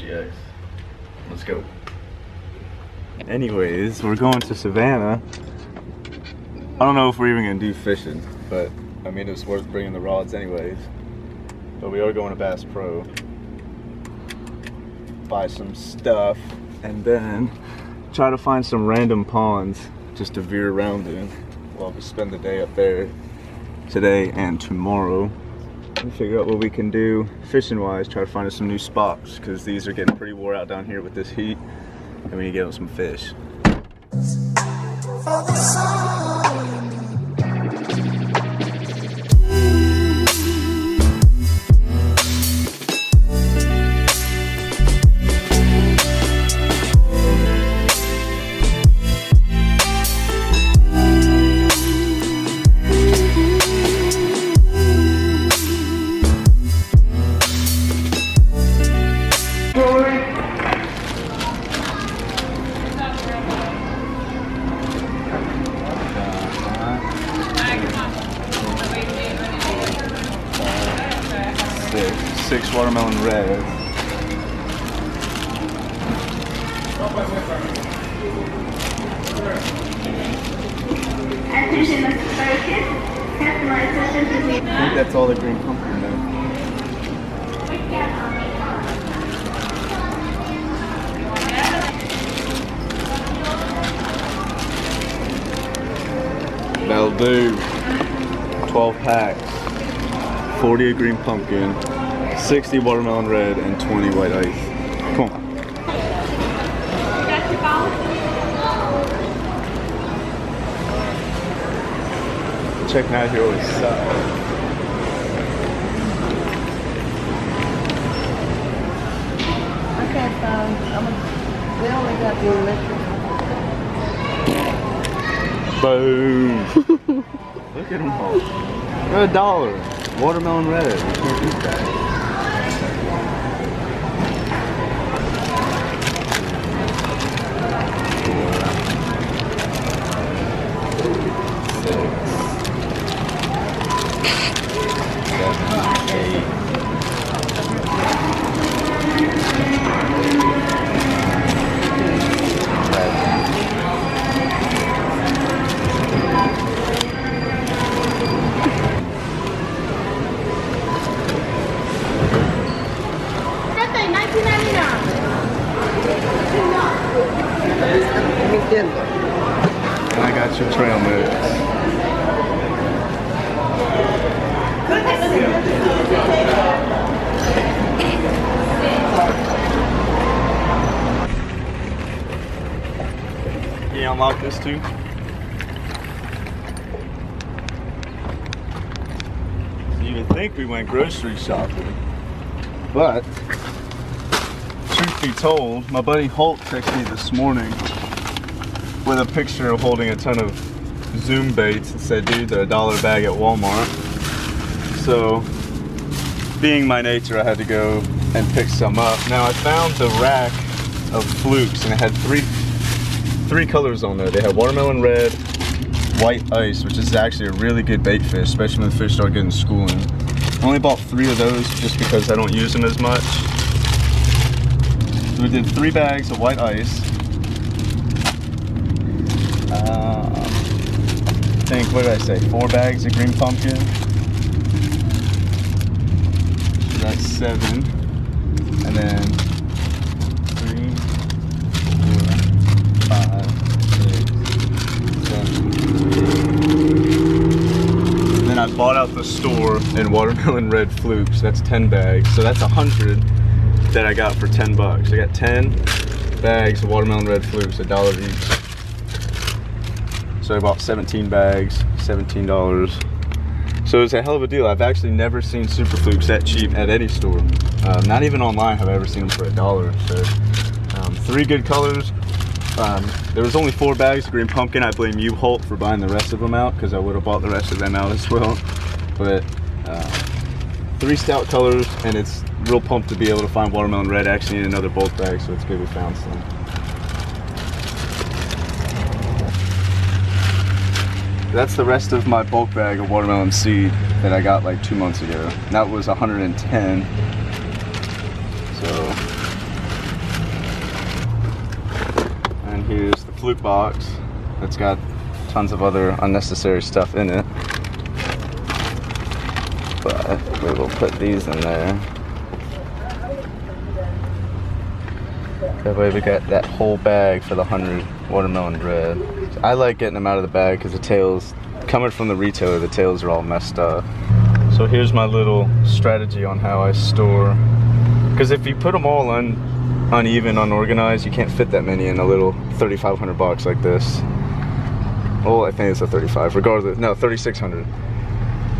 GX. Let's go. Anyways, we're going to Savannah. I don't know if we're even gonna do fishing, but I mean it's worth bringing the rods anyways. But we are going to Basspro, buy some stuff, and then try to find some random ponds just to veer around in. We'll just spend the day up there today and tomorrow. And figure out what we can do fishing wise, try to find us some new spots, because these are getting pretty wore out down here with this heat, and we need to get them some fish. Six watermelon red. I think that's all the green pumpkin though. That'll do. 12 packs. 40 of green pumpkin. 60 watermelon red and 20 white ice. Come on. Checking out here always sucks. Okay, so we only got the electric. Boom. Look at them all. For $1. Watermelon red. We can't eat that. And I got your trail mix. Can you unlock this too? So you would think we went grocery shopping, but truth be told, my buddy Holt texted me this morning with a picture of holding a ton of Zoom baits and said, dude, they're $1 a bag at Walmart. So, being my nature, I had to go and pick some up. Now I found the rack of flukes and it had three colors on there. They had watermelon red, white ice, which is actually a really good bait fish, especially when the fish start getting schooling. I only bought 3 of those just because I don't use them as much. So we did 3 bags of white ice. I think, what did I say, 4 bags of green pumpkin. So that's 7. And then 3, 4, 5, 6, 7. And then I bought out the store in watermelon red flukes. That's 10 bags. So that's 100 that I got for 10 bucks. I got 10 bags of watermelon red flukes, $1 each. So I bought 17 bags, $17. So it's a hell of a deal. I've actually never seen super flukes that cheap at any store. Not even online have I ever seen them for $1. So 3 good colors. There was only 4 bags of green pumpkin. I blame you, Holt, for buying the rest of them out, because I would have bought the rest of them out as well. But 3 stout colors, and it's real pumped to be able to find watermelon red. I actually need another bulk bag, so it's good we found some. That's the rest of my bulk bag of watermelon seed that I got like 2 months ago. That was 110. So fluke box that's got tons of other unnecessary stuff in it. But we will put these in there. That way we got that whole bag for the 100 watermelon red. I like getting them out of the bag because the tails, coming from the retailer, the tails are all messed up. So here's my little strategy on how I store. Because if you put them all uneven, unorganized, you can't fit that many in a little 3,500 box like this. Well, I think it's a 35, regardless, no, 3,600.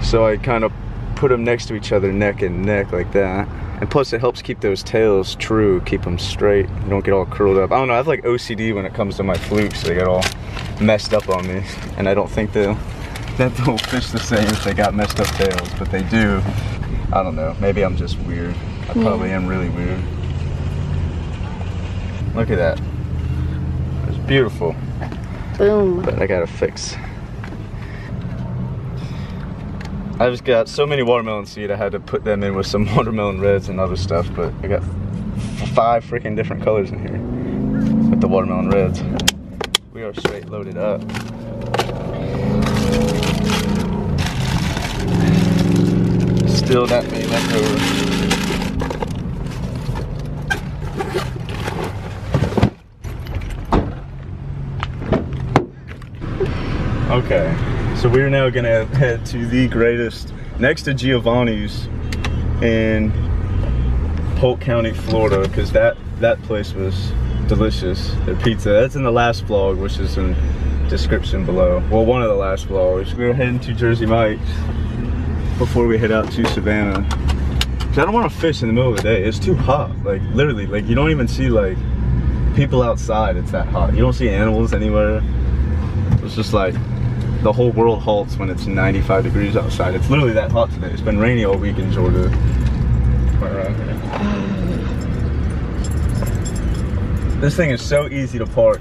So I kind of put them next to each other, neck and neck like that. And plus it helps keep those tails true, keep them straight. You don't get all curled up. I don't know, I have like OCD when it comes to my flukes. They get all messed up on me. And I don't think they'll fish the same if they got messed up tails, but they do. I don't know, maybe I'm just weird. I probably am really weird. Look at that. It's beautiful. Boom. But I gotta fix. I just got so many watermelon seed, I had to put them in with some watermelon reds and other stuff, but I got 5 freaking different colors in here with the watermelon reds. We are straight loaded up. Still that many left over. Okay. So we're now gonna head to the greatest, next to Giovanni's in Polk County, Florida, because that place was delicious. Their pizza, that's in the last vlog, which is in description below. Well, one of the last vlogs. We're heading to Jersey Mike's before we head out to Savannah. Because I don't want to fish in the middle of the day. It's too hot. Like literally, like you don't even see like people outside. It's that hot. You don't see animals anywhere. It's just like the whole world halts when it's 95 degrees outside. It's literally that hot today. It's been rainy all week in Georgia. Right around here. This thing is so easy to park.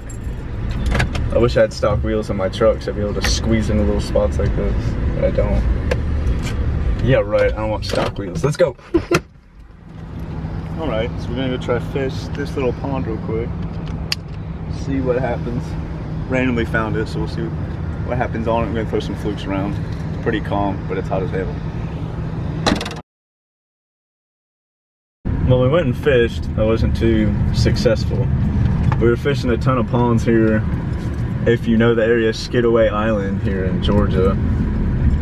I wish I had stock wheels on my truck so I'd be able to squeeze into little spots like this, but I don't. Yeah, right, I don't want stock wheels. Let's go. All right, so we're gonna go try to fish this little pond real quick. See what happens. Randomly found it, so we'll see what happens on it. I'm gonna throw some flukes around. It's pretty calm, but it's hot as hell. Well, we went and fished. I wasn't too successful. We were fishing a ton of ponds here. If you know the area, Skidaway Island here in Georgia.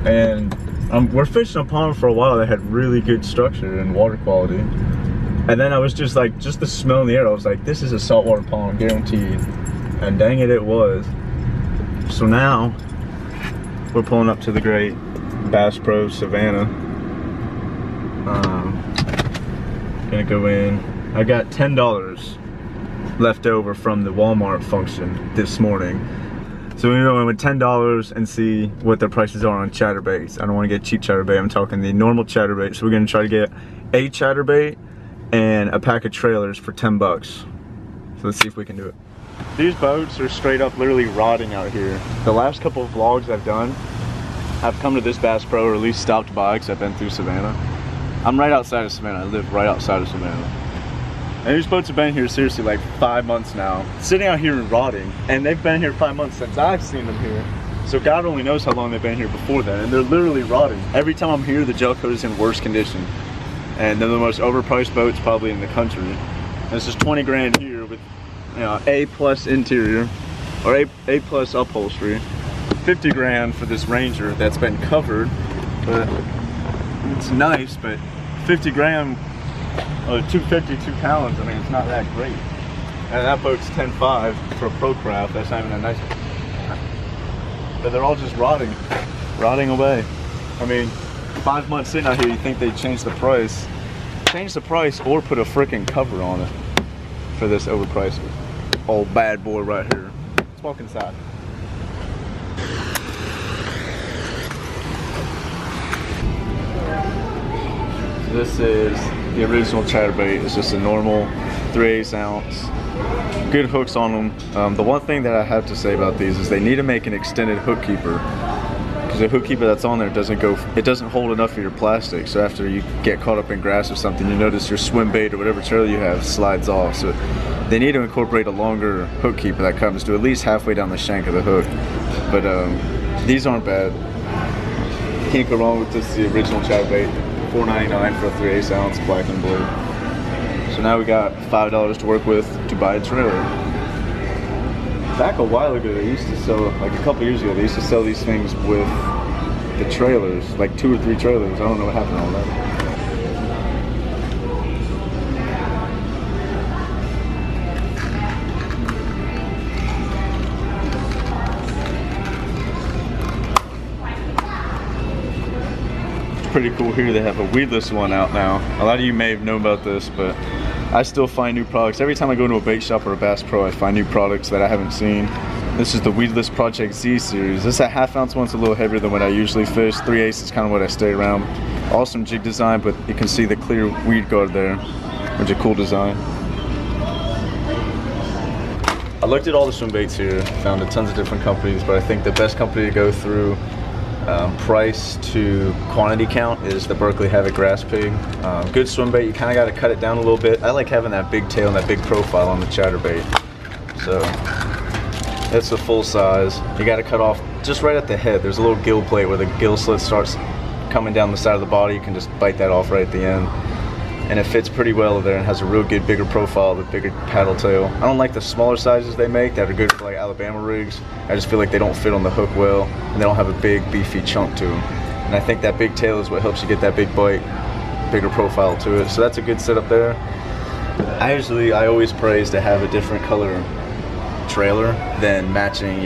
And we're fishing a pond for a while that had really good structure and water quality. And then I was just like, just the smell in the air, I was like, this is a saltwater pond, guaranteed. And dang it, it was. So now, we're pulling up to the great Basspro Savannah. Gonna go in. I got $10 left over from the Walmart function this morning. So we're gonna go in with $10 and see what the prices are on chatterbaits. I don't wanna get cheap chatterbait, I'm talking the normal chatterbait. So we're gonna try to get a chatterbait and a pack of trailers for 10 bucks. So let's see if we can do it. These boats are straight up literally rotting out here. The last couple of vlogs I've done, I've come to this Bass Pro, or at least stopped by, because I've been through Savannah. I'm right outside of Savannah. I live right outside of Savannah. And these boats have been here seriously like 5 months now, sitting out here and rotting. And they've been here 5 months since I've seen them here. So God only knows how long they've been here before then. And they're literally rotting. Every time I'm here, the gel coat is in worse condition. And they're the most overpriced boats probably in the country. And this is 20 grand here with, you know, A+ interior, or A+ upholstery. 50 grand for this Ranger that's been covered, but it's nice, but 50 grand, 250, 2 pounds, I mean, it's not that great. And that boat's 10.5 for a pro craft, that's not even that nice. But they're all just rotting away. I mean, 5 months in out here, you think they'd change the price. Change the price or put a freaking cover on it for this overpriced old bad boy right here. Let's walk inside. This is the original chatterbait. It's just a normal 3/8 ounce. Good hooks on them. The one thing that I have to say about these is they need to make an extended hook keeper, because because the hook keeper that's on there doesn't hold enough of your plastic. So after you get caught up in grass or something, you notice your swim bait or whatever trailer you have slides off. So they need to incorporate a longer hook keeper that comes to at least halfway down the shank of the hook. But these aren't bad. Can't go wrong with this, the original chatterbait. $4.99 for a 3/8 ounce black and blue. So now we got $5 to work with to buy a trailer. Back a while ago, they used to sell, like a couple years ago, they used to sell these things with the trailers, like 2 or 3 trailers. I don't know what happened to all that. Pretty cool here. They have a weedless one out now. A lot of you may have known about this, but I still find new products. Every time I go to a bait shop or a Basspro, I find new products that I haven't seen. This is the Weedless Project Z series. This is a 1/2 ounce one's a little heavier than what I usually fish. 3/8 is kind of what I stay around. Awesome jig design, but you can see the clear weed guard there, which is a cool design. I looked at all the swim baits here, found a tons of different companies, but I think the best company to go through price to quantity count is the Berkley Havoc Grass Pig. Good swim bait, you kind of got to cut it down a little bit. I like having that big tail and that big profile on the chatterbait. So it's a full size. You got to cut off just right at the head. There's a little gill plate where the gill slit starts coming down the side of the body. You can just bite that off right at the end. And it fits pretty well there and has a real good bigger profile, the bigger paddle tail. I don't like the smaller sizes they make that are good for like Alabama rigs. I just feel like they don't fit on the hook well and they don't have a big beefy chunk to them. And I think that big tail is what helps you get that big bite, bigger profile to it. So that's a good setup there. I always praise to have a different color trailer than matching,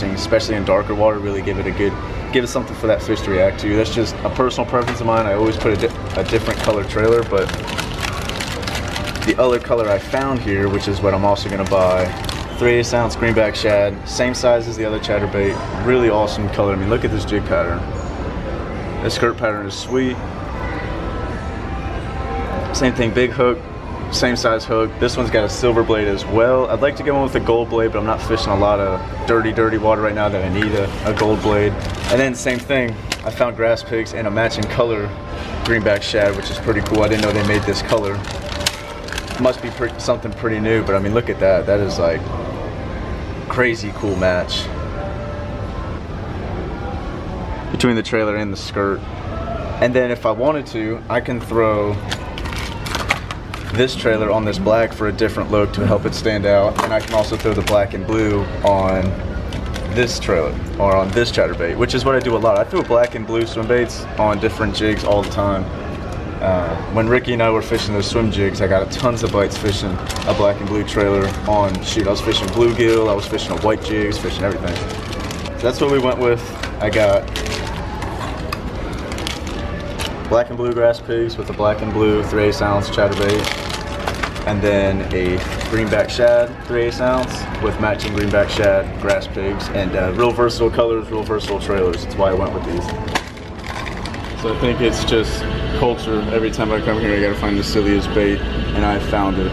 especially in darker water, really give it something for that fish to react to. That's just a personal preference of mine. I always put a different color trailer, but the other color I found here, which is what I'm also gonna buy, 3/8 ounce greenback shad, same size as the other chatterbait, really awesome color. I mean, look at this jig pattern. This skirt pattern is sweet. Same thing, big hook, same size hook. This one's got a silver blade as well. I'd like to get one with a gold blade, but I'm not fishing a lot of dirty water right now that I need a gold blade. And then same thing, I found grass pigs in a matching color greenback shad, which is pretty cool. I didn't know they made this color. Must be something pretty new, but I mean, look at that. That is like crazy cool match between the trailer and the skirt. And then if I wanted to, I can throw this trailer on this black for a different look to help it stand out, and I can also throw the black and blue on this trailer or on this chatterbait, which is what I do a lot. I throw black and blue swim baits on different jigs all the time. When Ricky and I were fishing those swim jigs, I got tons of bites fishing a black and blue trailer on, shoot, I was fishing bluegill, I was fishing a white jigs, fishing everything. So that's what we went with. I got black and blue grass pigs with a black and blue 3/8 ounce chatterbait, and then a greenback shad 3/8 ounce with matching greenback shad grass pigs, and real versatile colors, real versatile trailers. That's why I went with these. So I think it's just culture. Every time I come here, I gotta find the silliest bait, and I found it.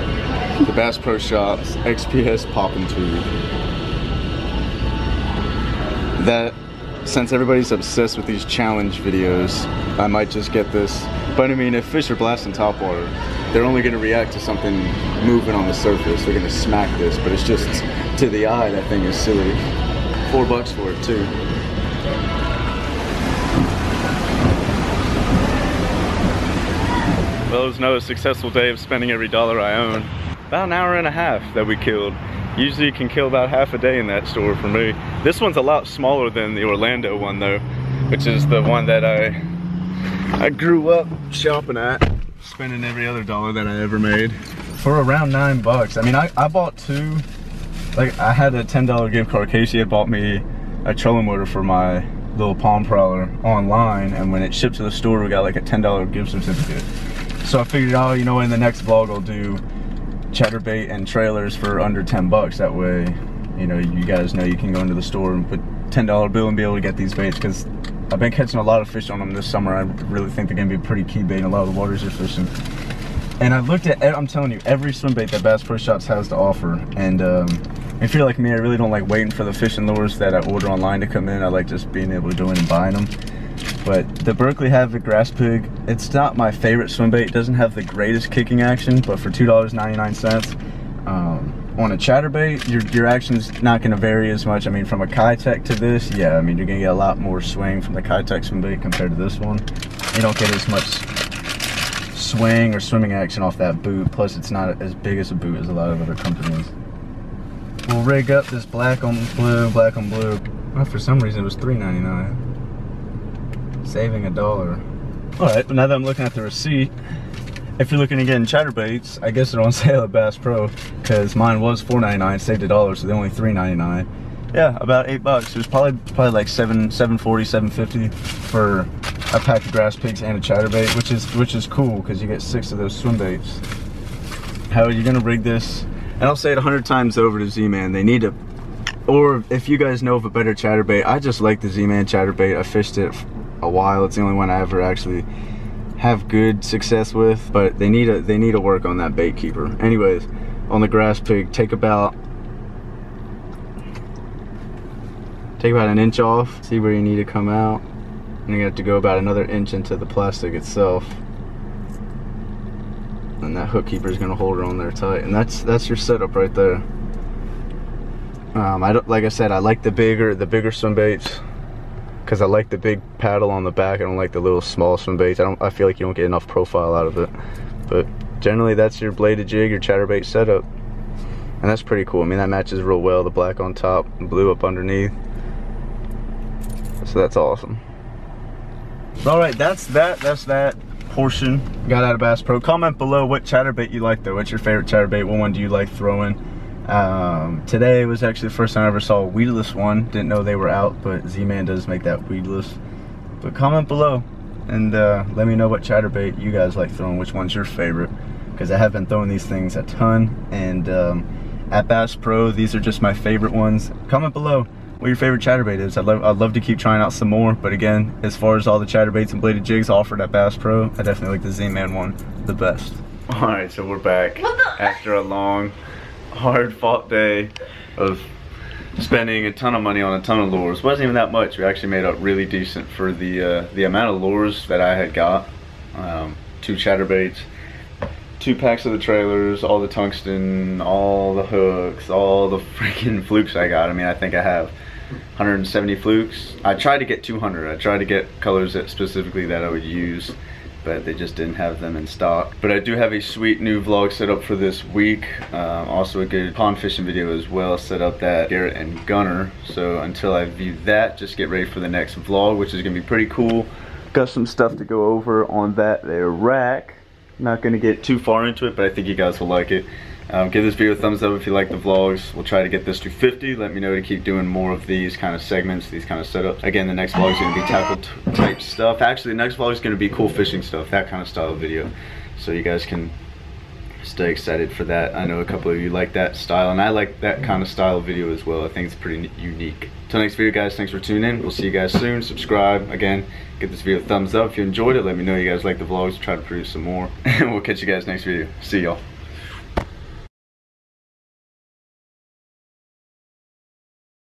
The Basspro Shop's XPS Poppin' Tube. That, since everybody's obsessed with these challenge videos, I might just get this. But I mean, if fish are blasting topwater, they're only gonna react to something moving on the surface. They're gonna smack this, but it's just, to the eye, that thing is silly. $4 for it too. Well, it was another successful day of spending every dollar I own. About an hour and a half that we killed. Usually you can kill about half a day in that store for me. This one's a lot smaller than the Orlando one though, which is the one that I grew up shopping at, spending every other dollar that I ever made for around $9. I mean, I bought two. Like, I had a $10 gift card. Casey had bought me a trolling motor for my little palm prowler online, and when it shipped to the store, we got like a $10 gift certificate. So I figured, oh, you know, in the next vlog I'll do chatterbait and trailers for under $10. That way, you know, you guys know you can go into the store and put $10 bill and be able to get these baits, because I've been catching a lot of fish on them this summer. I really think they're gonna be a pretty key bait in a lot of the waters you're fishing. And I looked at, I'm telling you, every swim bait that Bass Pro Shops has to offer. And if you're like me, I really don't like waiting for the fishing lures that I order online to come in. I like just being able to go in and buying them. But the Berkley Havoc Grass Pig, it's not my favorite swim bait. It doesn't have the greatest kicking action, but for $2.99, on a chatterbait, your action's not going to vary as much. I mean, from a Kitech to this, yeah, I mean, you're going to get a lot more swing from the Kitech swim bait compared to this one. You don't get as much swing or swimming action off that boot, plus it's not as big as a boot as a lot of other companies. We'll rig up this black on blue. Well, for some reason it was $3.99, saving $1. All right, but now that I'm looking at the receipt, if you're looking to get in chatterbaits, I guess they're on sale at Bass Pro, because mine was $4.99, saved $1, so they're only $3.99. Yeah, about $8. It was probably like $7.40, $7.50 for a pack of grass pigs and a chatterbait, which is cool because you get 6 of those swim baits. How are you gonna rig this? And I'll say it 100 times over to Z-Man, they need to, or if you guys know of a better chatterbait, I just like the Z-Man chatterbait. I fished it a while. It's the only one I ever actually have good success with, but they need to work on that bait keeper. Anyways, on the grass pig, take about an inch off, see where you need to come out, and you have to go about another inch into the plastic itself, and that hook keeper is going to hold it on there tight, and that's your setup right there. Like I said, I like the bigger swim baits because I like the big paddle on the back. I don't like the little small swim baits. I feel like you don't get enough profile out of it. But generally, that's your bladed jig, your chatterbait setup, and that's pretty cool. I mean, that matches real well. The black on top, blue up underneath. So that's awesome. All right, that's that portion got out of Bass Pro. Comment below what chatterbait you like though. What's your favorite chatterbait? What one do you like throwing? Today was actually the first time I ever saw a weedless one. Didn't know they were out, but Z-Man does make that weedless. But comment below and let me know what chatterbait you guys like throwing. Which one's your favorite? Because I have been throwing these things a ton, and at Bass Pro, these are just my favorite ones. Comment below what your favorite chatterbait is. I'd love to keep trying out some more, but again, as far as all the chatterbaits and bladed jigs offered at Bass Pro, I definitely like the Z-Man one the best. All right, so we're back after a long, hard-fought day of spending a ton of money on a ton of lures. Wasn't even that much. We actually made up really decent for the amount of lures that I had got. 2 chatterbaits, 2 packs of the trailers, all the tungsten, all the hooks, all the freaking flukes I got. I mean, I think I have 170 flukes. I tried to get 200. I tried to get colors that specifically that I would use, but they just didn't have them in stock. But I do have a sweet new vlog set up for this week. Also a good pond fishing video as well set up that Garrett and Gunner. So until I view that, just get ready for the next vlog, which is gonna be pretty cool. Got some stuff to go over on that there rack. Not gonna get too far into it, but I think you guys will like it. Give this video a thumbs up if you like the vlogs. We'll try to get this to 50. Let me know to keep doing more of these kind of segments, these kind of setups. Again, the next vlog is going to be tackle type stuff. Actually, the next vlog is going to be cool fishing stuff, that kind of style of video. So you guys can stay excited for that. I know a couple of you like that style, and I like that kind of style of video as well. I think it's pretty unique. Till next video, guys, thanks for tuning in. We'll see you guys soon. Subscribe. Again, give this video a thumbs up if you enjoyed it. Let me know you guys like the vlogs. Try to produce some more. And we'll catch you guys next video. See y'all.